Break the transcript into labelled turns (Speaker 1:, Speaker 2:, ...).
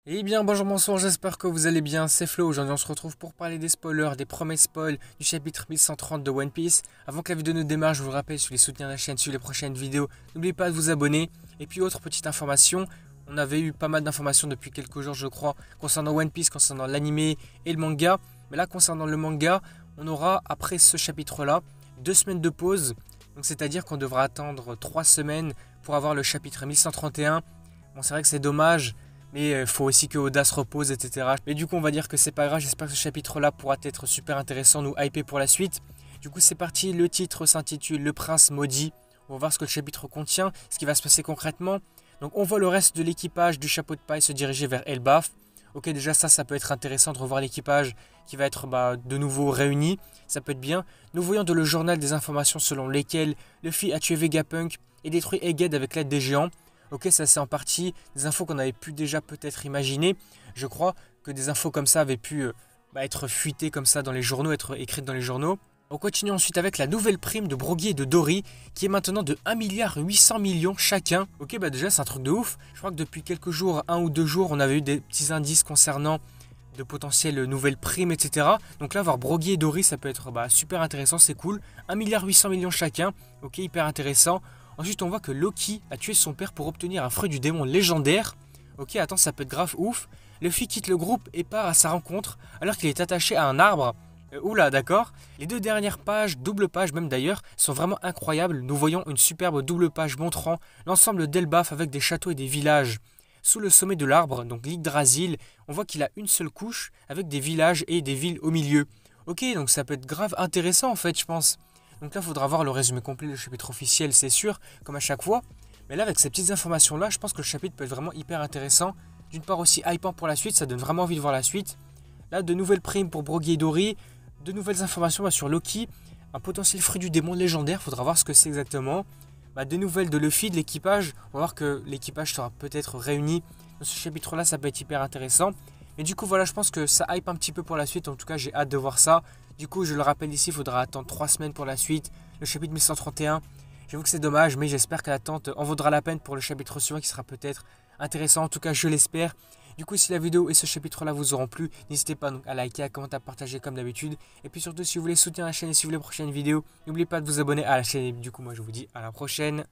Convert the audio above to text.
Speaker 1: Eh bien bonjour, bonsoir, j'espère que vous allez bien, c'est Flo. Aujourd'hui on se retrouve pour parler des spoilers, des premiers spoils du chapitre 1130 de One Piece. Avant que la vidéo ne démarre, je vous rappelle, si vous voulez soutenir la chaîne, suivre les prochaines vidéos, n'oubliez pas de vous abonner. Et puis autre petite information, on avait eu pas mal d'informations depuis quelques jours je crois, concernant One Piece, concernant l'animé et le manga. Mais là concernant le manga, on aura après ce chapitre là, 2 semaines de pause. Donc c'est-à-dire qu'on devra attendre 3 semaines pour avoir le chapitre 1131. Bon, c'est vrai que c'est dommage, mais il faut aussi que Oda se repose, etc. Mais du coup, on va dire que c'est pas grave. J'espère que ce chapitre-là pourra être super intéressant, nous hyper pour la suite. Du coup, c'est parti. Le titre s'intitule Le Prince Maudit. On va voir ce que le chapitre contient, ce qui va se passer concrètement. Donc, on voit le reste de l'équipage du chapeau de paille se diriger vers Elbaf. Ok, déjà ça peut être intéressant de revoir l'équipage qui va être de nouveau réuni. Ça peut être bien. Nous voyons dans le journal des informations selon lesquelles Luffy a tué Vegapunk et détruit Egghead avec l'aide des géants. Ok, ça c'est en partie des infos qu'on avait pu déjà peut-être imaginer. Je crois que des infos comme ça avaient pu être fuitées comme ça dans les journaux, être écrites dans les journaux. On continue ensuite avec la nouvelle prime de Broggy et de Dory qui est maintenant de 1,8 milliard chacun. Ok, déjà c'est un truc de ouf. Je crois que depuis quelques jours, 1 ou 2 jours, on avait eu des petits indices concernant de potentielles nouvelles primes, etc. Donc là, voir Broggy et Dory, ça peut être super intéressant, c'est cool. 1,8 milliard chacun, ok, hyper intéressant. Ensuite, on voit que Loki a tué son père pour obtenir un fruit du démon légendaire. Ok, attends, ça peut être grave ouf. Luffy quitte le groupe et part à sa rencontre alors qu'il est attaché à un arbre. Oula, d'accord. Les 2 dernières pages, double page même d'ailleurs, sont vraiment incroyables. Nous voyons une superbe double page montrant l'ensemble d'Elbaf avec des châteaux et des villages. Sous le sommet de l'arbre, donc l'Yggdrasil, on voit qu'il a une seule couche avec des villages et des villes au milieu. Ok, donc ça peut être grave intéressant en fait, je pense. Donc là, il faudra voir le résumé complet du chapitre officiel, c'est sûr, comme à chaque fois. Mais là, avec ces petites informations-là, je pense que le chapitre peut être vraiment hyper intéressant. D'une part aussi hypant pour la suite, ça donne vraiment envie de voir la suite. Là, de nouvelles primes pour Broggy et Dory, de nouvelles informations sur Loki, un potentiel fruit du démon légendaire, faudra voir ce que c'est exactement. Des nouvelles de Luffy, de l'équipage, on va voir que l'équipage sera peut-être réuni. Dans ce chapitre-là, ça peut être hyper intéressant. Mais du coup, voilà, je pense que ça hype un petit peu pour la suite. En tout cas, j'ai hâte de voir ça. Du coup, je le rappelle ici, il faudra attendre 3 semaines pour la suite. Le chapitre 1131. J'avoue que c'est dommage, mais j'espère que l'attente en vaudra la peine pour le chapitre suivant qui sera peut-être intéressant. En tout cas, je l'espère. Du coup, si la vidéo et ce chapitre-là vous auront plu, n'hésitez pas donc à liker, à commenter, à partager comme d'habitude. Et puis surtout, si vous voulez soutenir la chaîne et suivre les prochaines vidéos, n'oubliez pas de vous abonner à la chaîne. Et du coup, moi, je vous dis à la prochaine.